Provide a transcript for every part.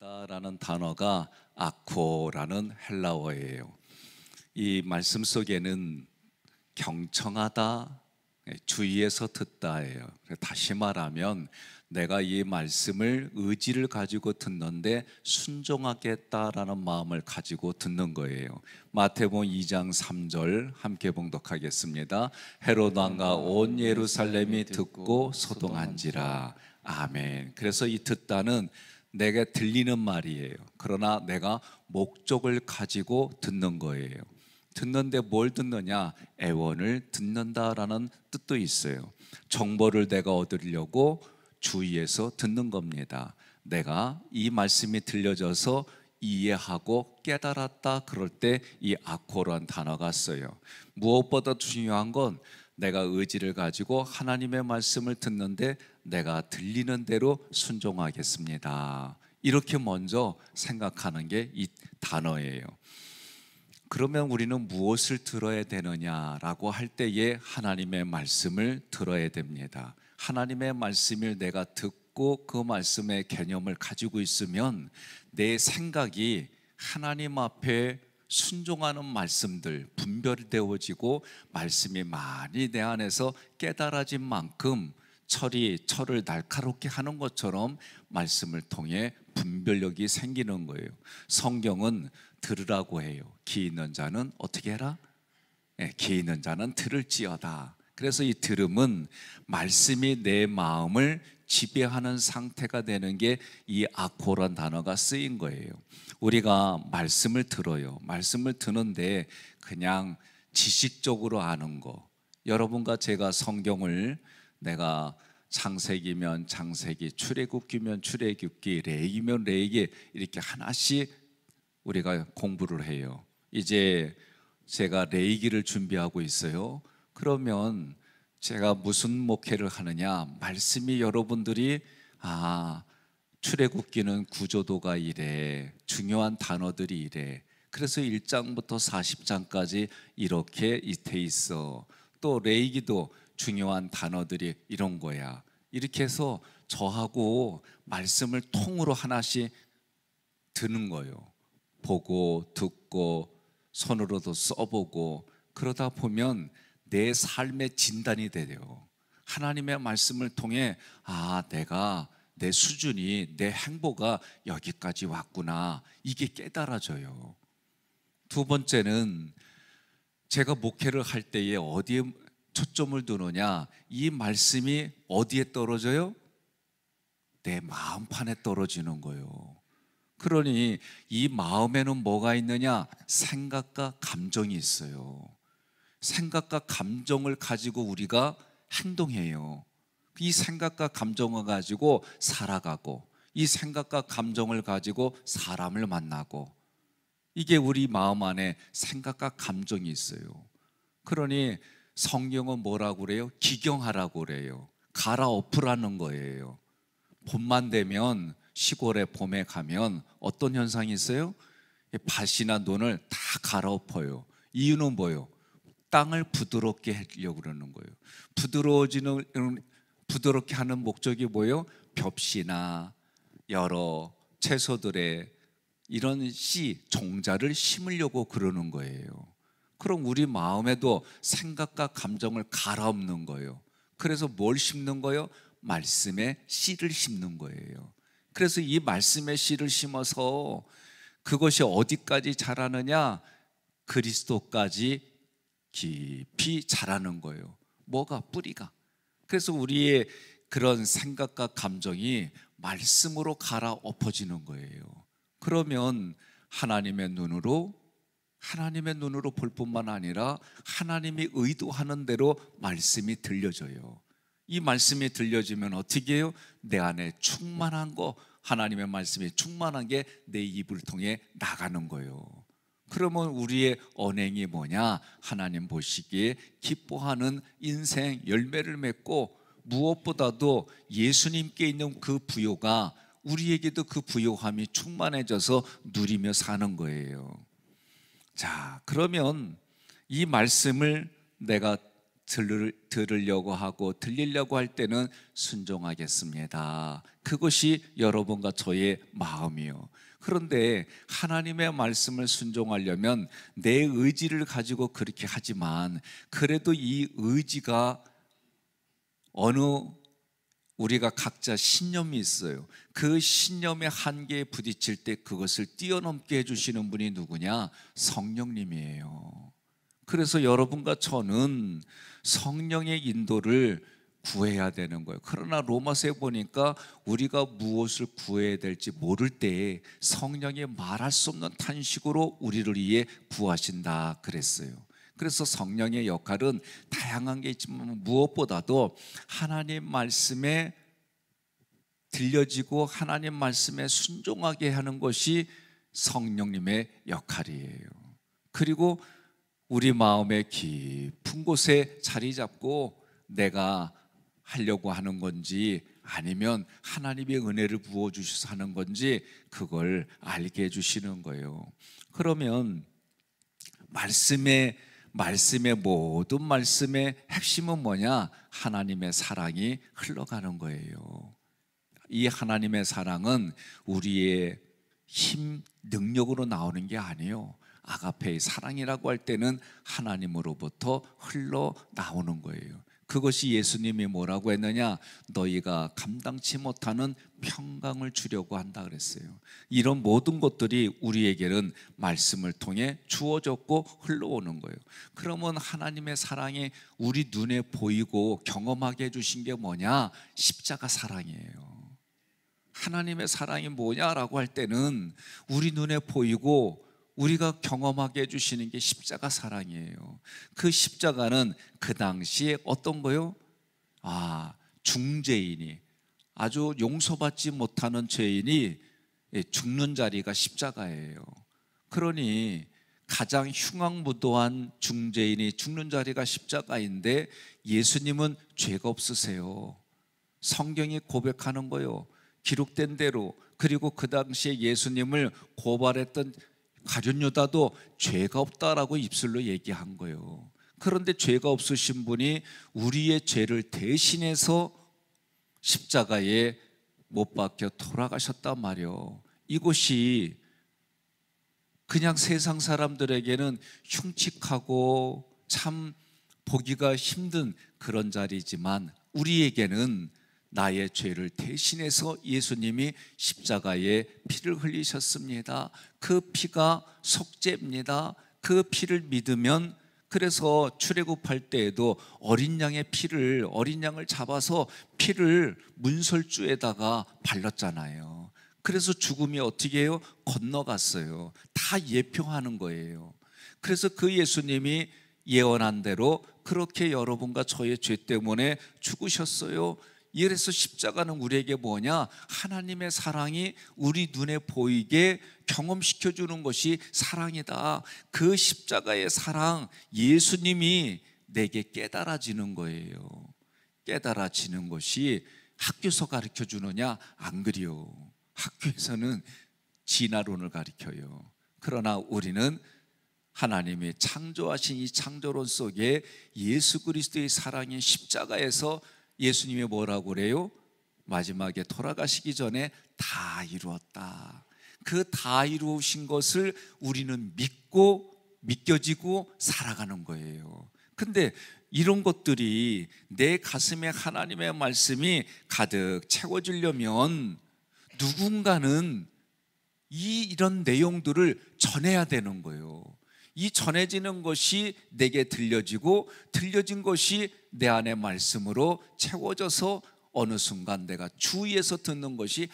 듣다라는 단어가 아코라는 헬라어예요. 이 말씀 속에는 경청하다, 주의해서 듣다예요. 다시 말하면 내가 이 말씀을 의지를 가지고 듣는데 순종하겠다라는 마음을 가지고 듣는 거예요. 마태복음 2장 3절 함께 봉독하겠습니다. 헤롯 왕과 온 예루살렘이 듣고 소동한지라. 아멘. 그래서 이 듣다는 내게 들리는 말이에요. 그러나 내가 목적을 가지고 듣는 거예요. 듣는데 뭘 듣느냐? 애원을 듣는다라는 뜻도 있어요. 정보를 내가 얻으려고 주의해서 듣는 겁니다. 내가 이 말씀이 들려져서 이해하고 깨달았다 그럴 때 이 아코라는 단어가 써요. 무엇보다 중요한 건 내가 의지를 가지고 하나님의 말씀을 듣는데 내가 들리는 대로 순종하겠습니다. 이렇게 먼저 생각하는 게 이 단어예요. 그러면 우리는 무엇을 들어야 되느냐라고 할 때에 하나님의 말씀을 들어야 됩니다. 하나님의 말씀을 내가 듣고 그 말씀의 개념을 가지고 있으면 내 생각이 하나님 앞에 순종하는 말씀들 분별되어지고 말씀이 많이 내 안에서 깨달아진 만큼 철을 날카롭게 하는 것처럼 말씀을 통해 분별력이 생기는 거예요. 성경은 들으라고 해요. 귀 있는 자는 어떻게 해라? 귀 있는 자는 들을지어다. 그래서 이 들음은 말씀이 내 마음을 지배하는 상태가 되는 게 이 아코란 단어가 쓰인 거예요. 우리가 말씀을 들어요. 말씀을 듣는데 그냥 지식적으로 아는 거. 여러분과 제가 성경을 내가 창세기면 창세기, 출애굽기면 출애굽기, 레위기면 레위기 이렇게 하나씩 우리가 공부를 해요. 이제 제가 레위기를 준비하고 있어요. 그러면 제가 무슨 목회를 하느냐? 말씀이 여러분들이 출애굽기는 구조도가 이래, 중요한 단어들이 이래. 그래서 1장부터 40장까지 이렇게 돼 있어. 또 레위기도 중요한 단어들이 이런 거야. 이렇게 해서 저하고 말씀을 통으로 하나씩 드는 거예요. 보고 듣고 손으로도 써보고 그러다 보면 내 삶의 진단이 돼요. 하나님의 말씀을 통해 내가 내 수준이 내 행보가 여기까지 왔구나 이게 깨달아져요. 두 번째는 제가 목회를 할 때에 어디에 초점을 두느냐? 이 말씀이 어디에 떨어져요? 내 마음판에 떨어지는 거예요. 그러니 이 마음에는 뭐가 있느냐? 생각과 감정이 있어요. 생각과 감정을 가지고 우리가 행동해요. 이 생각과 감정을 가지고 살아가고 이 생각과 감정을 가지고 사람을 만나고 이게 우리 마음 안에 생각과 감정이 있어요. 그러니 성경은 뭐라고 그래요? 기경하라고 그래요. 갈아엎으라는 거예요. 봄만 되면 시골에 봄에 가면 어떤 현상이 있어요? 밭이나 논을 다 갈아엎어요. 이유는 뭐예요? 땅을 부드럽게 하려고 그러는 거예요. 부드럽게 하는 목적이 뭐예요? 벽시나 여러 채소들의 이런 종자를 심으려고 그러는 거예요. 그럼 우리 마음에도 생각과 감정을 갈아엎는 거예요. 그래서 뭘 심는 거예요? 말씀의 씨를 심는 거예요. 그래서 이 말씀의 씨를 심어서 그것이 어디까지 자라느냐? 그리스도까지 깊이 자라는 거예요. 뭐가? 뿌리가. 그래서 우리의 그런 생각과 감정이 말씀으로 갈아엎어지는 거예요. 그러면 하나님의 눈으로 볼 뿐만 아니라 하나님이 의도하는 대로 말씀이 들려져요. 이 말씀이 들려지면 어떻게 해요? 내 안에 충만한 거, 하나님의 말씀이 충만한 게 내 입을 통해 나가는 거예요. 그러면 우리의 언행이 뭐냐? 하나님 보시기에 기뻐하는 인생 열매를 맺고 무엇보다도 예수님께 있는 그 부요가 우리에게도 그 부요함이 충만해져서 누리며 사는 거예요. 자, 그러면 이 말씀을 내가 들으려고 하고 들리려고 할 때는 순종하겠습니다. 그것이 여러분과 저의 마음이요. 그런데 하나님의 말씀을 순종하려면 내 의지를 가지고 그렇게 하지만, 그래도 이 의지가 어느 우리가 각자 신념이 있어요. 그 신념의 한계에 부딪힐 때 그것을 뛰어넘게 해주시는 분이 누구냐? 성령님이에요. 그래서 여러분과 저는 성령의 인도를 구해야 되는 거예요. 그러나 로마서에 보니까 우리가 무엇을 구해야 될지 모를 때 성령이 말할 수 없는 탄식으로 우리를 위해 구하신다 그랬어요. 그래서 성령의 역할은 다양한 게 있지만 무엇보다도 하나님 말씀에 들려지고 하나님 말씀에 순종하게 하는 것이 성령님의 역할이에요. 그리고 우리 마음의 깊은 곳에 자리 잡고 내가 하려고 하는 건지 아니면 하나님의 은혜를 부어주셔서 하는 건지 그걸 알게 해주시는 거예요. 그러면 말씀의 모든 말씀의 핵심은 뭐냐? 하나님의 사랑이 흘러가는 거예요. 이 하나님의 사랑은 우리의 힘, 능력으로 나오는 게 아니에요. 아가페의 사랑이라고 할 때는 하나님으로부터 흘러나오는 거예요. 그것이 예수님이 뭐라고 했느냐? 너희가 감당치 못하는 평강을 주려고 한다 그랬어요. 이런 모든 것들이 우리에게는 말씀을 통해 주어졌고 흘러오는 거예요. 그러면 하나님의 사랑이 우리 눈에 보이고 경험하게 해주신 게 뭐냐? 십자가 사랑이에요. 하나님의 사랑이 뭐냐라고 할 때는 우리 눈에 보이고 우리가 경험하게 해주시는 게 십자가 사랑이에요. 그 십자가는 그 당시에 어떤 거요? 중죄인이, 아주 용서받지 못하는 죄인이 죽는 자리가 십자가예요. 그러니 가장 흉악무도한 중죄인이 죽는 자리가 십자가인데 예수님은 죄가 없으세요. 성경이 고백하는 거요. 기록된 대로. 그리고 그 당시에 예수님을 고발했던 가룟 유다도 죄가 없다라고 입술로 얘기한 거예요. 그런데 죄가 없으신 분이 우리의 죄를 대신해서 십자가에 못 박혀 돌아가셨단 말이에요. 이것이 그냥 세상 사람들에게는 흉측하고 참 보기가 힘든 그런 자리지만 우리에게는 나의 죄를 대신해서 예수님이 십자가에 피를 흘리셨습니다. 그 피가 속죄입니다. 그 피를 믿으면, 그래서 출애굽할 때에도 어린 양의 피를, 어린 양을 잡아서 피를 문설주에다가 발랐잖아요. 그래서 죽음이 어떻게 해요? 건너갔어요. 다 예표하는 거예요. 그래서 그 예수님이 예언한 대로 그렇게 여러분과 저의 죄 때문에 죽으셨어요. 이래서 십자가는 우리에게 뭐냐? 하나님의 사랑이 우리 눈에 보이게 경험시켜주는 것이 사랑이다. 그 십자가의 사랑, 예수님이 내게 깨달아지는 거예요. 깨달아지는 것이 학교에서 가르쳐주느냐? 안 그래요. 학교에서는 진화론을 가르쳐요. 그러나 우리는 하나님이 창조하신 이 창조론 속에 예수 그리스도의 사랑이 십자가에서 예수님이 뭐라고 그래요? 마지막에 돌아가시기 전에 다 이루었다. 그 다 이루신 것을 우리는 믿고 믿겨지고 살아가는 거예요. 근데 이런 것들이 내 가슴에 하나님의 말씀이 가득 채워지려면 누군가는 이런 내용들을 전해야 되는 거예요. 이 전해지는 것이 내게 들려지고 들려진 것이 내 안의 말씀으로 채워져서 어느 순간 내가 주위에서 듣는 것이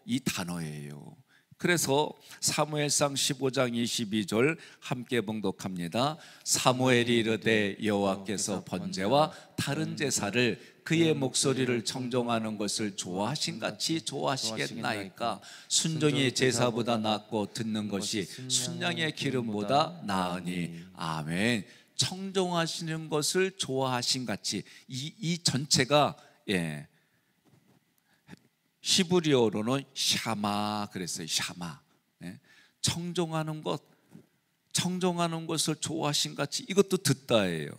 이 단어예요. 그래서 사무엘상 15장 22절 함께 봉독합니다. 사무엘이 이르되 여호와께서 번제와 다른 제사를 그의 목소리를 청종하는 것을 좋아하신 같이 좋아하시겠나이까? 순종이 제사보다 낫고 듣는 것이 순양의 기름보다 나으니. 아멘. 청종하시는 것을 좋아하신 같이, 이 전체가 히브리어로는 샤마 그랬어요. 샤마. 청종하는 것, 청종하는 것을 좋아하신 같이, 이것도 듣다예요.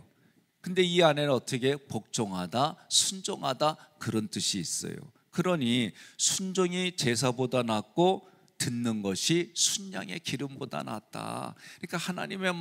근데 이 안에는 어떻게 복종하다, 순종하다 그런 뜻이 있어요. 그러니 순종이 제사보다 낫고 듣는 것이 순양의 기름보다 낫다. 그러니까 하나님의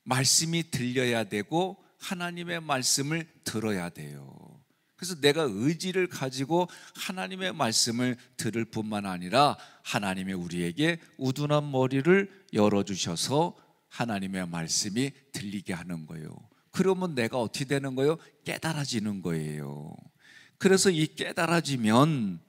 말씀이 들려야 되고 하나님의 말씀을 들어야 돼요. 그래서 내가 의지를 가지고 하나님의 말씀을 들을 뿐만 아니라 하나님의 우리에게 우둔한 머리를 열어주셔서 하나님의 말씀이 들리게 하는 거예요. 그러면 내가 어떻게 되는 거예요? 깨달아지는 거예요. 그래서 이 깨달아지면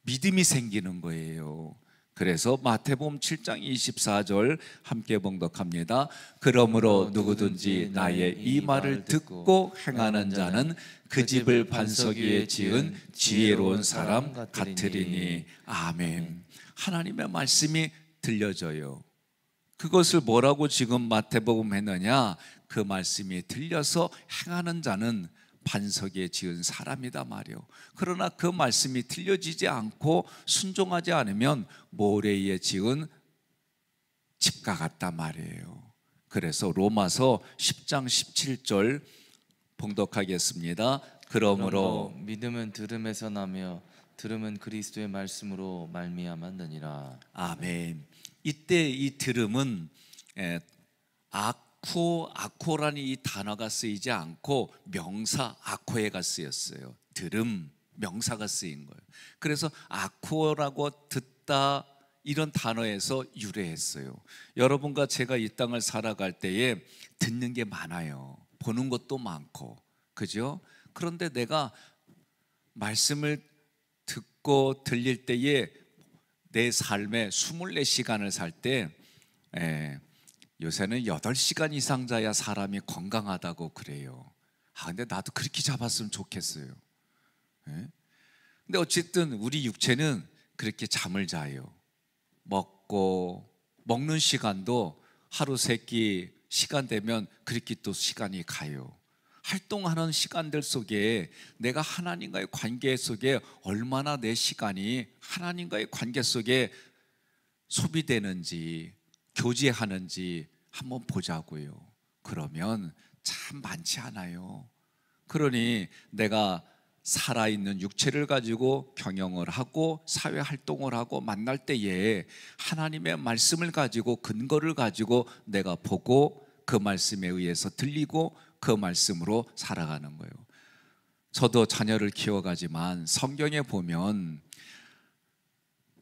믿음이 생기는 거예요. 그래서 마태복음 7장 24절 함께 봉독합니다. 그러므로 누구든지 나의 이 말을 듣고 행하는 자는 그 집을 반석 위에 지은 지혜로운 사람 같으리니. 아멘. 하나님의 말씀이 들려져요. 그것을 뭐라고 지금 마태복음 했느냐? 그 말씀이 들려서 행하는 자는 반석에 지은 사람이다 말이요. 그러나 그 말씀이 들려지지 않고 순종하지 않으면 모래 위에 지은 집과 같다 말이에요. 그래서 로마서 10장 17절 봉독하겠습니다. 그러므로 믿음은 들음에서 나며 들음은 그리스도의 말씀으로 말미암았느니라. 아멘. 이때 이 들음은 아코라는 이 단어가 쓰이지 않고 명사 아코에가 쓰였어요. 들음 명사가 쓰인 거예요. 그래서 아코라고 듣다 이런 단어에서 유래했어요. 여러분과 제가 이 땅을 살아갈 때에 듣는 게 많아요. 보는 것도 많고, 그죠? 그런데 내가 말씀을 듣고 들릴 때에 내 삶에 24시간을 살 때 요새는 8시간 이상 자야 사람이 건강하다고 그래요. 근데 나도 그렇게 잡았으면 좋겠어요. 근데 어쨌든 우리 육체는 그렇게 잠을 자요. 먹는 시간도 하루 세끼 시간 되면 그렇게 또 시간이 가요. 활동하는 시간들 속에 내가 하나님과의 관계 속에 얼마나 내 시간이 하나님과의 관계 속에 소비되는지 교제하는지 한번 보자고요. 그러면 참 많지 않아요. 그러니 내가 살아있는 육체를 가지고 경영을 하고 사회 활동을 하고 만날 때에 하나님의 말씀을 가지고 근거를 가지고 내가 보고 그 말씀에 의해서 들리고 그 말씀으로 살아가는 거예요. 저도 자녀를 키워가지만 성경에 보면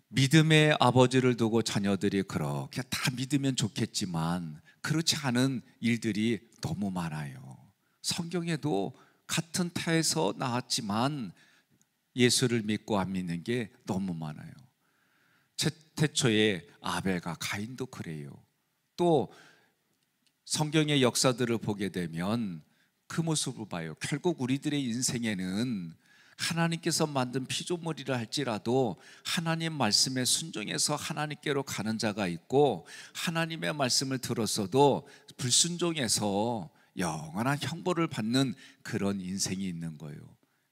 믿음의 아버지를 두고 자녀들이 그렇게 다 믿으면 좋겠지만 그렇지 않은 일들이 너무 많아요. 성경에도 같은 타에서 나왔지만 예수를 믿고 안 믿는 게 너무 많아요. 태초에 아벨과 가인도 그래요. 또 성경의 역사들을 보게 되면 그 모습을 봐요. 결국 우리들의 인생에는 하나님께서 만든 피조물이라 할지라도 하나님 말씀에 순종해서 하나님께로 가는 자가 있고, 하나님의 말씀을 들었어도 불순종해서 영원한 형벌을 받는 그런 인생이 있는 거예요.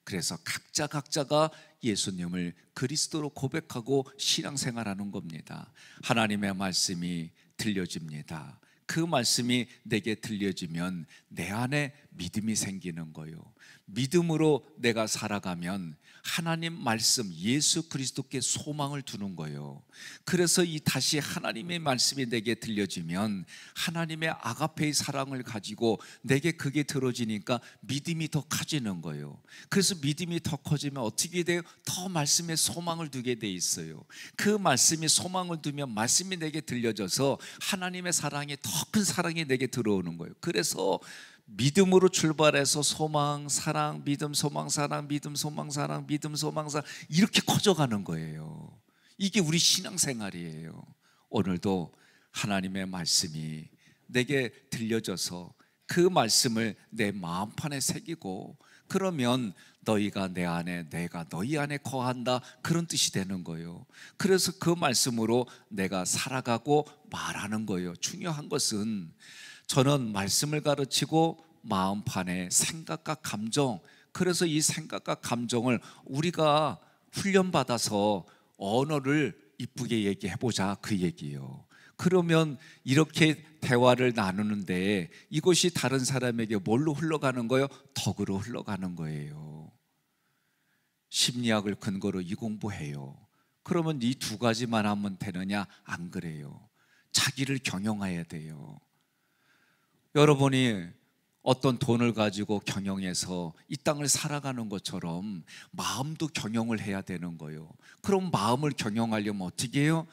그래서 각자가 예수님을 그리스도로 고백하고 신앙생활하는 겁니다. 하나님의 말씀이 들려집니다. 그 말씀이 내게 들려지면 내 안에 믿음이 생기는 거예요. 믿음으로 내가 살아가면 하나님 말씀 예수 그리스도께 소망을 두는 거예요. 그래서 이 다시 하나님의 말씀이 내게 들려지면 하나님의 아가페의 사랑을 가지고 내게 그게 들어지니까 믿음이 더 커지는 거예요. 그래서 믿음이 더 커지면 어떻게 돼요? 더 말씀에 소망을 두게 돼 있어요. 그 말씀이 소망을 두면 말씀이 내게 들려져서 하나님의 사랑이 더 큰 사랑이 내게 들어오는 거예요. 그래서 믿음으로 출발해서 소망, 사랑, 믿음, 소망, 사랑, 믿음, 소망, 사랑, 믿음, 소망, 사랑 이렇게 커져가는 거예요. 이게 우리 신앙생활이에요. 오늘도 하나님의 말씀이 내게 들려져서 그 말씀을 내 마음판에 새기고, 그러면 너희가 내 안에 내가 너희 안에 거한다, 그런 뜻이 되는 거예요. 그래서 그 말씀으로 내가 살아가고 말하는 거예요. 중요한 것은 저는 말씀을 가르치고 마음판에 생각과 감정, 그래서 이 생각과 감정을 우리가 훈련받아서 언어를 이쁘게 얘기해보자, 그 얘기예요. 그러면 이렇게 대화를 나누는데 이것이 다른 사람에게 뭘로 흘러가는 거예요? 덕으로 흘러가는 거예요. 심리학을 근거로 이 공부해요. 그러면 이 두 가지만 하면 되느냐? 안 그래요. 자기를 경영해야 돼요. 여러분이 어떤 돈을 가지고 경영해서 이 땅을 살아가는 것처럼 마음도 경영을 해야 되는 거예요. 그럼 마음을 경영하려면 어떻게 해요?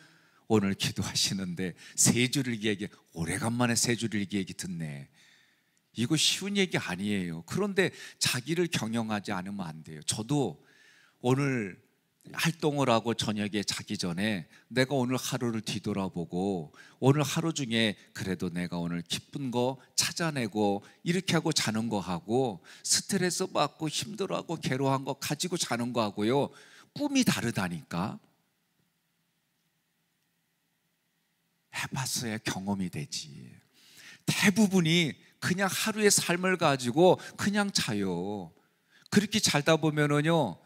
오늘 기도하시는데 세 줄일기 얘기, 오래간만에 세 줄일기 얘기 듣네. 이거 쉬운 얘기 아니에요. 그런데 자기를 경영하지 않으면 안 돼요. 저도 오늘 활동을 하고 저녁에 자기 전에 내가 오늘 하루를 뒤돌아보고 오늘 하루 중에 그래도 내가 오늘 기쁜 거 찾아내고 이렇게 하고 자는 거 하고 스트레스 받고 힘들어하고 괴로워한 거 가지고 자는 거 하고요, 꿈이 다르다니까. 해봤어야 경험이 되지. 대부분이 그냥 하루의 삶을 가지고 그냥 자요. 그렇게 살다 보면은요,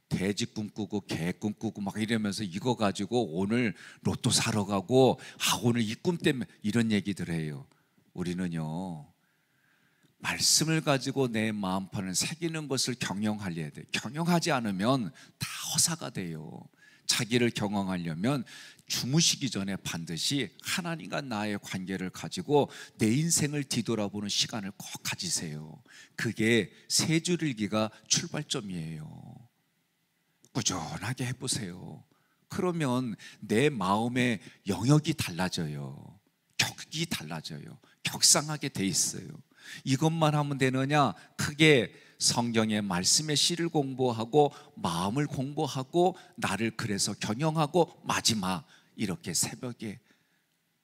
돼지 꿈꾸고 개 꿈꾸고 막 이러면서 이거 가지고 오늘 로또 사러 가고 오늘 이 꿈 때문에 이런 얘기들 해요. 우리는요, 말씀을 가지고 내 마음판을 새기는 것을 경영하려야 돼요. 경영하지 않으면 다 허사가 돼요. 자기를 경영하려면 주무시기 전에 반드시 하나님과 나의 관계를 가지고 내 인생을 뒤돌아보는 시간을 꼭 가지세요. 그게 세 줄일기가 출발점이에요. 꾸준하게 해보세요. 그러면 내 마음의 영역이 달라져요. 격이 달라져요. 격상하게 돼 있어요. 이것만 하면 되느냐? 크게 성경의 말씀의 씨를 공부하고 마음을 공부하고 나를 그래서 경영하고 마지막 이렇게 새벽에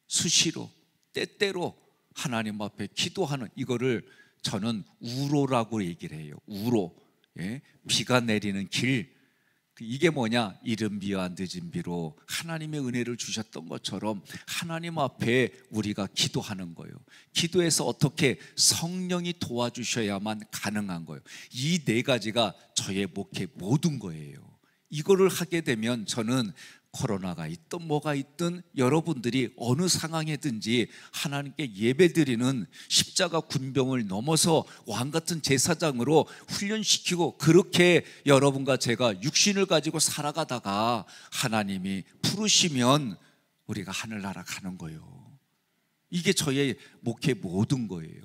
수시로 때때로 하나님 앞에 기도하는, 이거를 저는 우로라고 얘기를 해요. 우로. 예? 비가 내리는 길. 이게 뭐냐? 이른 비와 늦은 비로 하나님의 은혜를 주셨던 것처럼 하나님 앞에 우리가 기도하는 거예요. 기도해서 어떻게 성령이 도와주셔야만 가능한 거예요. 이 네 가지가 저의 목회 모든 거예요. 이거를 하게 되면 저는 코로나가 있든 뭐가 있든 여러분들이 어느 상황에든지 하나님께 예배드리는 십자가 군병을 넘어서 왕같은 제사장으로 훈련시키고, 그렇게 여러분과 제가 육신을 가지고 살아가다가 하나님이 부르시면 우리가 하늘나라 가는 거예요. 이게 저의 목회 모든 거예요.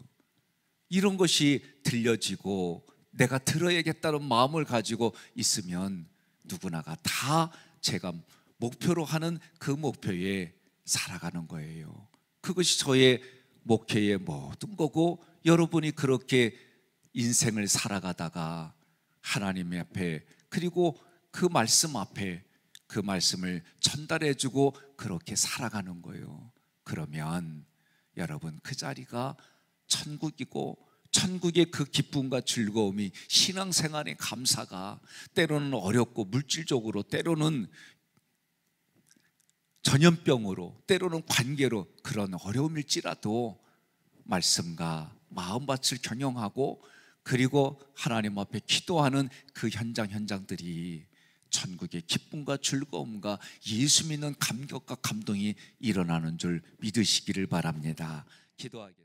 이런 것이 들려지고 내가 들어야겠다는 마음을 가지고 있으면 누구나가 다 제가 목표로 하는 그 목표에 살아가는 거예요. 그것이 저의 목회의 모든 거고, 여러분이 그렇게 인생을 살아가다가 하나님 앞에, 그리고 그 말씀 앞에 그 말씀을 전달해주고 그렇게 살아가는 거예요. 그러면 여러분 그 자리가 천국이고, 천국의 그 기쁨과 즐거움이 신앙생활의 감사가 때로는 어렵고 물질적으로, 때로는 전염병으로, 때로는 관계로 그런 어려움일지라도 말씀과 마음밭을 경영하고 그리고 하나님 앞에 기도하는 그 현장들이 천국의 기쁨과 즐거움과 예수 믿는 감격과 감동이 일어나는 줄 믿으시기를 바랍니다. 기도하겠습니다.